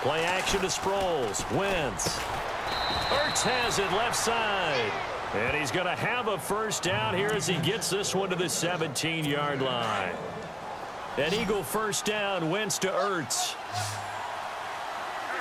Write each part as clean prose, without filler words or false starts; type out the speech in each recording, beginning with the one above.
Play action to Sproles. Wentz. Ertz has it left side. And he's going to have a first down here as he gets this one to the 17-yard line. An Eagle first down. Wentz to Ertz.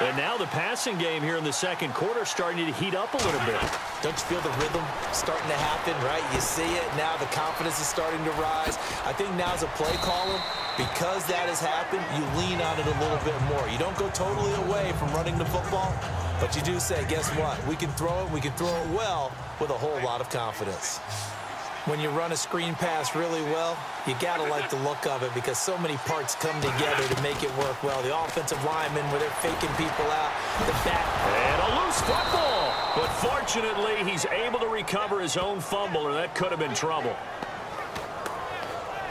And now the passing game here in the second quarter starting to heat up a little bit. Don't you feel the rhythm starting to happen, right? You see it. Now the confidence is starting to rise. I think now as a play caller, because that has happened, you lean on it a little bit more. You don't go totally away from running the football, but you do say, guess what? We can throw it well with a whole lot of confidence. When you run a screen pass really well, you got to like the look of it because so many parts come together to make it work well. The offensive linemen, where they're faking people out, the back. And a loose football. But fortunately, he's able to recover his own fumble, or that could have been trouble.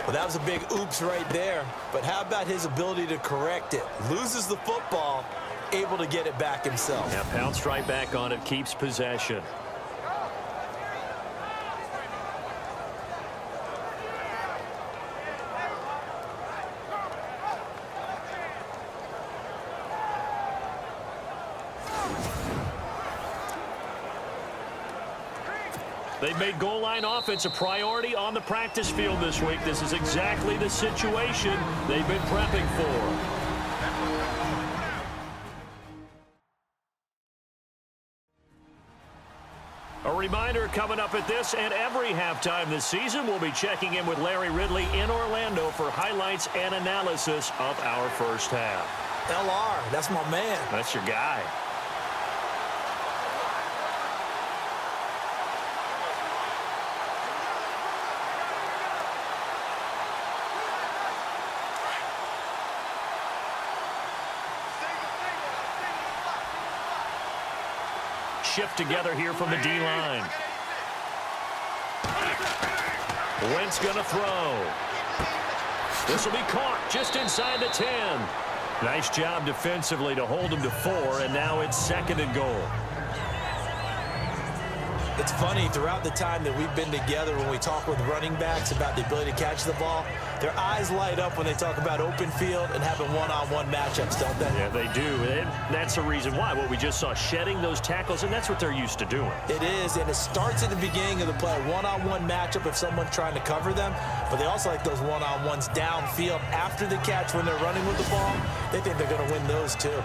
Well, that was a big oops right there. But how about his ability to correct it? Loses the football, able to get it back himself. Yeah, pounced right back on it, keeps possession. They've made goal line offense a priority on the practice field this week. This is exactly the situation they've been prepping for. A reminder coming up at this and every halftime this season, we'll be checking in with Larry Ridley in Orlando for highlights and analysis of our first half. LR, that's my man. That's your guy. Shift together here from the D-line. Wentz going to throw. This will be caught just inside the 10. Nice job defensively to hold him to 4, and now it's 2nd and goal. It's funny, throughout the time that we've been together, when we talk with running backs about the ability to catch the ball, their eyes light up when they talk about open field and having one-on-one matchups, don't they? Yeah, they do. And that's the reason why. What we just saw, shedding those tackles, and that's what they're used to doing. It is, and it starts at the beginning of the play. One-on-one matchup if someone's trying to cover them, but they also like those one-on-ones downfield after the catch when they're running with the ball. They think they're going to win those too.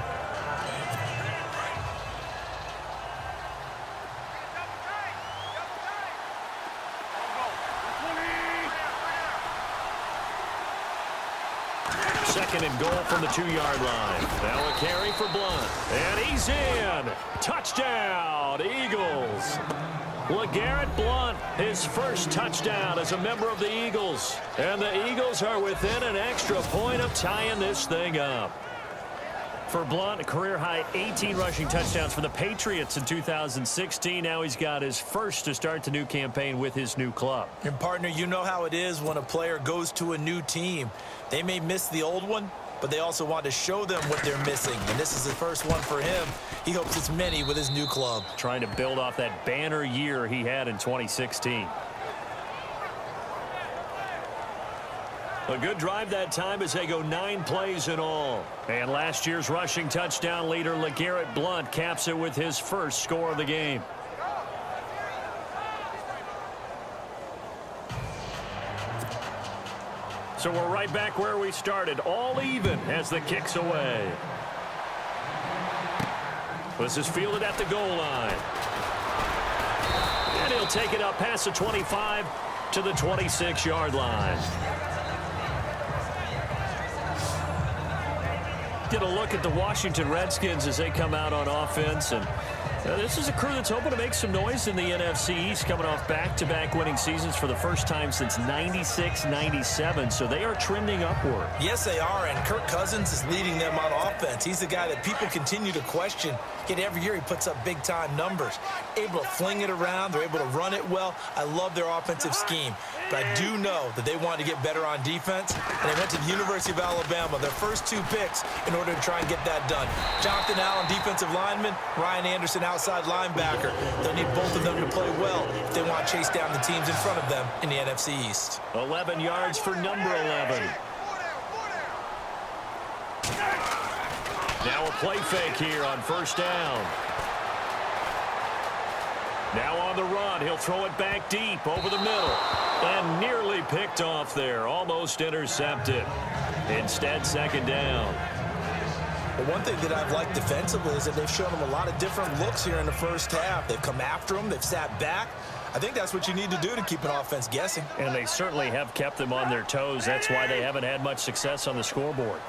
Second and goal from the 2-yard line. Now a carry for Blunt. And he's in. Touchdown, Eagles. LeGarrette Blunt, his first touchdown as a member of the Eagles. And the Eagles are within an extra point of tying this thing up. For Blunt, a career-high 18 rushing touchdowns for the Patriots in 2016. Now he's got his first to start the new campaign with his new club. And, partner, you know how it is when a player goes to a new team. They may miss the old one, but they also want to show them what they're missing. And this is the first one for him. He hopes it's many with his new club. Trying to build off that banner year he had in 2016. A good drive that time as they go 9 plays in all. And last year's rushing touchdown leader, LeGarrette Blunt, caps it with his first score of the game. So we're right back where we started, all even as the kick's away. This is fielded at the goal line. And he'll take it up past the 25 to the 26-yard line. Get a look at the Washington Redskins as they come out on offense. And this is a crew that's hoping to make some noise in the NFC East, coming off back-to-back winning seasons for the first time since 96-97. So they are trending upward. Yes, they are, and Kirk Cousins is leading them on offense. He's the guy that people continue to question. Yet every year he puts up big-time numbers. Able to fling it around. They're able to run it well. I love their offensive scheme. But I do know that they want to get better on defense, and they went to the University of Alabama, their first 2 picks, in order to try and get that done. Jonathan Allen, defensive lineman. Ryan Anderson, outside linebacker. They'll need both of them to play well if they want to chase down the teams in front of them in the NFC East. 11 yards for number 11. Now a play fake here on first down. Now on the run, he'll throw it back deep over the middle. And nearly picked off there, almost intercepted. Instead, second down. Well, one thing that I've liked defensively is that they've shown them a lot of different looks here in the first half. They've come after them. They've sat back. I think that's what you need to do to keep an offense guessing. And they certainly have kept them on their toes. That's why they haven't had much success on the scoreboard.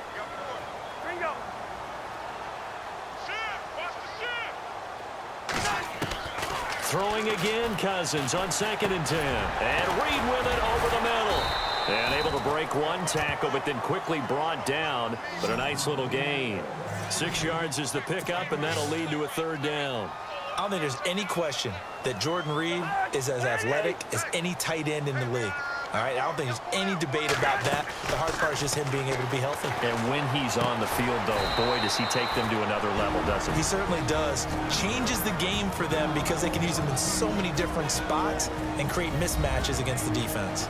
Throwing again, Cousins on 2nd and 10. And Reed with it over the middle. And able to break one tackle, but then quickly brought down. But a nice little gain. 6 yards is the pickup, and that'll lead to a third down. I don't think there's any question that Jordan Reed is as athletic as any tight end in the league. All right, I don't think there's any debate about that. The hard part is just him being able to be healthy. And when he's on the field, though, boy, does he take them to another level, doesn't he? He certainly does. Changes the game for them because they can use him in so many different spots and create mismatches against the defense.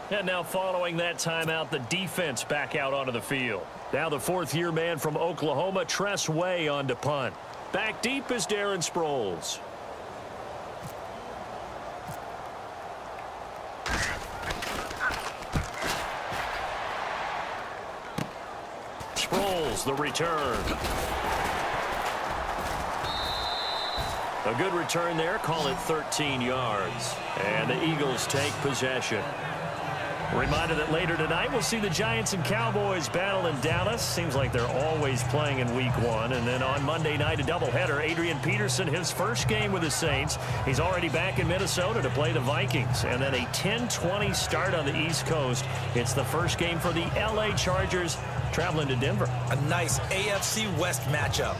And now following that timeout, the defense back out onto the field. Now the 4th-year man from Oklahoma, Tress Way, on to punt. Back deep is Darren Sproles. Sproles, the return. A good return there, call it 13 yards. And the Eagles take possession. Reminder that later tonight we'll see the Giants and Cowboys battle in Dallas. Seems like they're always playing in week 1. And then on Monday night, a doubleheader. Adrian Peterson, his first game with the Saints. He's already back in Minnesota to play the Vikings. And then a 10-20 start on the East Coast. It's the first game for the LA Chargers traveling to Denver. A nice AFC West matchup.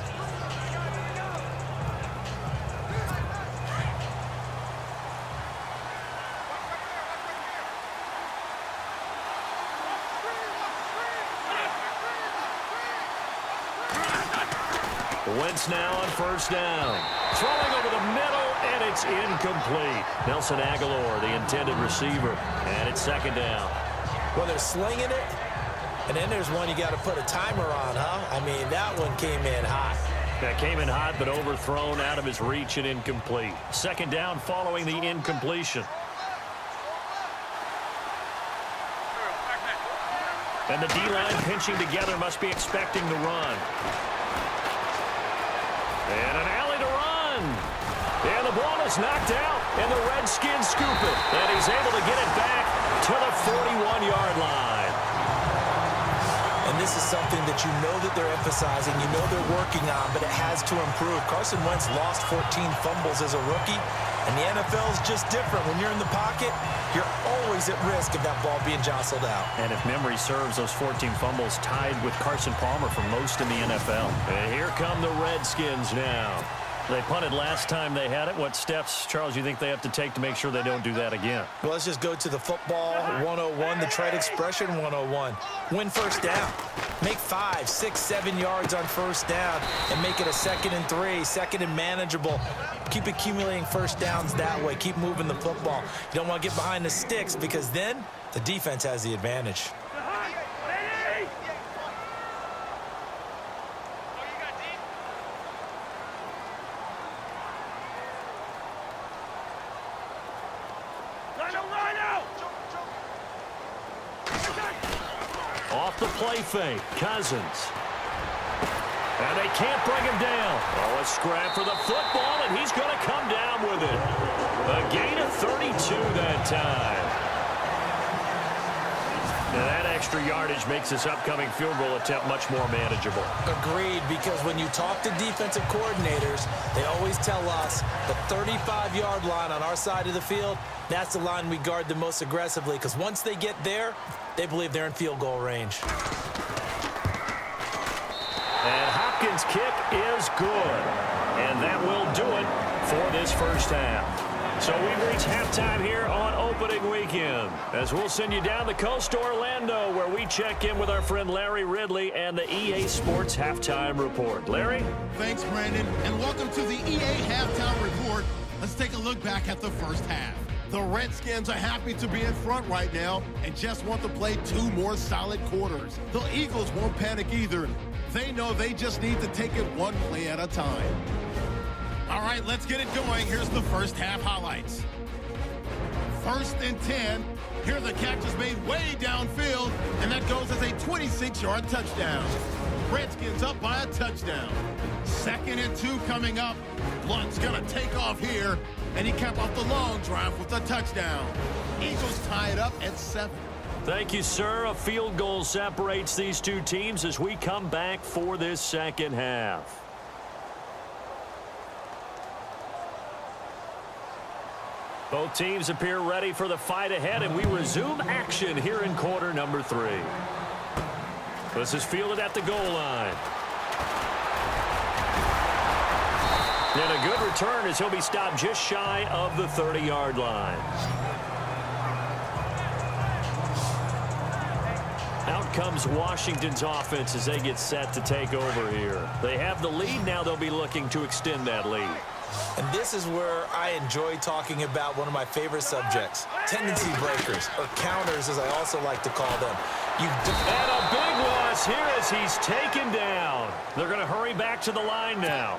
Wentz now on first down. Throwing over the middle, and it's incomplete. Nelson Aguilar, the intended receiver, and it's second down. Well, they're slinging it, and then there's one you got to put a timer on, huh? I mean, that one came in hot. That came in hot, but overthrown, out of his reach, and incomplete. Second down following the incompletion. And the D-line pinching together, must be expecting the run. And an alley to run. And the ball is knocked out, and the Redskins scoop it. And he's able to get it back to the 41-yard line. And this is something that you know that they're emphasizing, you know they're working on, but it has to improve. Carson Wentz lost 14 fumbles as a rookie, and the NFL is just different. When you're in the pocket, you're always at risk of that ball being jostled out. And if memory serves, those 14 fumbles tied with Carson Palmer for most in the NFL. And here come the Redskins now. They punted last time they had it. What steps, Charles, you think they have to take to make sure they don't do that again? Well, let's just go to the football 101, the trade expression 101. Win first down. Make 5, 6, 7 yards on first down and make it a 2nd and 3, 2nd and manageable. Keep accumulating first downs that way. Keep moving the football. You don't want to get behind the sticks because then the defense has the advantage. Off the play fake, Cousins. And they can't bring him down. Oh, a scrap for the football, and he's going to come down with it. A gain of 32 that time. Now that extra yardage makes this upcoming field goal attempt much more manageable. Agreed, because when you talk to defensive coordinators, they always tell us the 35-yard line on our side of the field, that's the line we guard the most aggressively, because once they get there, they believe they're in field goal range. And Hopkins' kick is good. And that will do it for this first half. So we've reached halftime here on opening weekend, as we'll send you down the coast to Orlando, where we check in with our friend Larry Ridley and the EA Sports Halftime Report. Larry? Thanks, Brandon, and welcome to the EA Halftime Report. Let's take a look back at the first half. The Redskins are happy to be in front right now and just want to play 2 more solid quarters. The Eagles won't panic either. They know they just need to take it 1 play at a time. All right, let's get it going. Here's the first half highlights. 1st and 10. Here the catch is made way downfield, and that goes as a 26-yard touchdown. Redskins up by a touchdown. 2nd and 2 coming up. Blunt's going to take off here, and he capped off the long drive with a touchdown. Eagles tie it up at 7. Thank you, sir. A field goal separates these two teams as we come back for this second half. Both teams appear ready for the fight ahead, and we resume action here in quarter number 3. This is fielded at the goal line. And a good return as he'll be stopped just shy of the 30-yard line. Out comes Washington's offense as they get set to take over here. They have the lead. Now they'll be looking to extend that lead. And this is where I enjoy talking about one of my favorite subjects, tendency breakers, or counters as I also like to call them. And a big loss here as he's taken down. They're going to hurry back to the line now.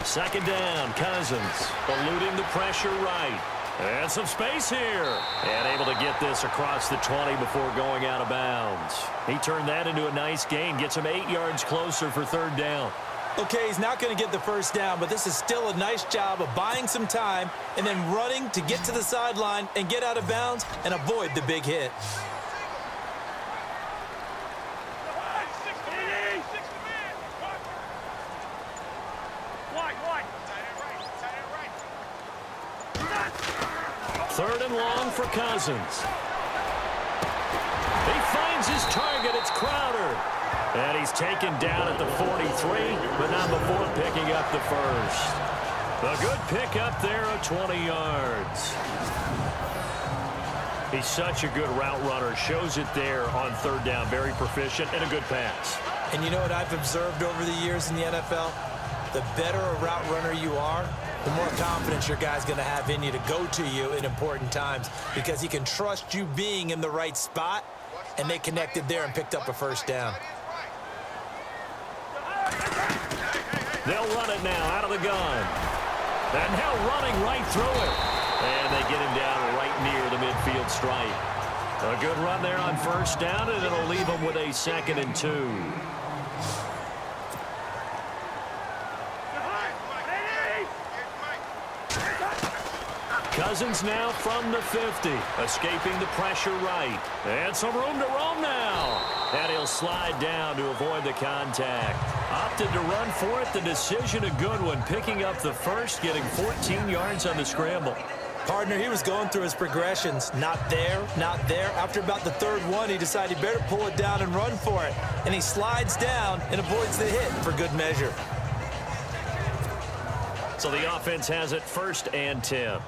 Second down, Cousins eluding the pressure right. And some space here. And able to get this across the 20 before going out of bounds. He turned that into a nice gain. Gets him 8 yards closer for 3rd down. Okay, he's not going to get the first down, but this is still a nice job of buying some time and then running to get to the sideline and get out of bounds and avoid the big hit. Third and long for Cousins. He finds his target. It's Crowder. And he's taken down at the 43, but not before picking up the first. A good pickup there of 20 yards. He's such a good route runner. Shows it there on 3rd down. Very proficient and a good pass. And you know what I've observed over the years in the NFL? The better a route runner you are, the more confidence your guy's going to have in you to go to you in important times because he can trust you being in the right spot, and they connected there and picked up a first down. They'll run it now out of the gun. And now running right through it. And they get him down right near the midfield stripe. A good run there on 1st down, and it'll leave him with a 2nd and 2. Cousins now from the 50, escaping the pressure right. And some room to roam now. And he'll slide down to avoid the contact. Opted to run for it. The decision a good one. Picking up the first, getting 14 yards on the scramble. Partner, he was going through his progressions. Not there, not there. After about the 3rd one, he decided he better pull it down and run for it. And he slides down and avoids the hit for good measure. So the offense has it 1st and 10.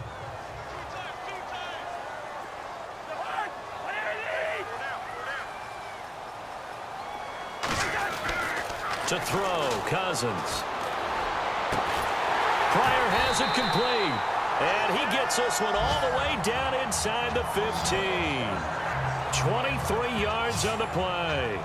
To throw, Cousins. Pryor has it complete. And he gets this one all the way down inside the 15. 23 yards on the play.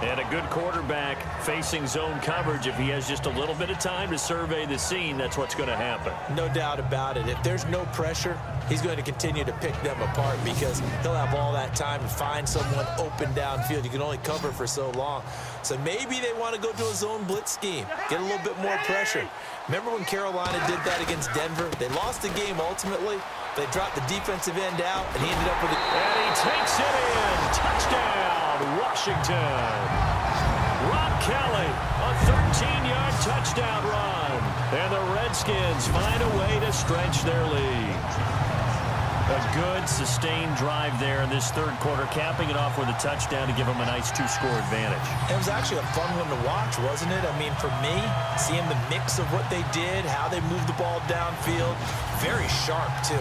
And a good quarterback facing zone coverage. If he has just a little bit of time to survey the scene, that's what's going to happen. No doubt about it. If there's no pressure, he's going to continue to pick them apart because he'll have all that time to find someone open downfield. You can only cover for so long. So maybe they want to go to a zone blitz scheme, get a little bit more pressure. Remember when Carolina did that against Denver? They lost the game ultimately. They dropped the defensive end out, and he ended up with it. And he takes it in. Touchdown, Washington. Rob Kelly, a 13-yard touchdown run. And the Redskins find a way to stretch their lead. A good, sustained drive there in this 3rd quarter, capping it off with a touchdown to give them a nice 2-score advantage. It was actually a fun one to watch, wasn't it? I mean, for me, seeing the mix of what they did, how they moved the ball downfield, very sharp, too.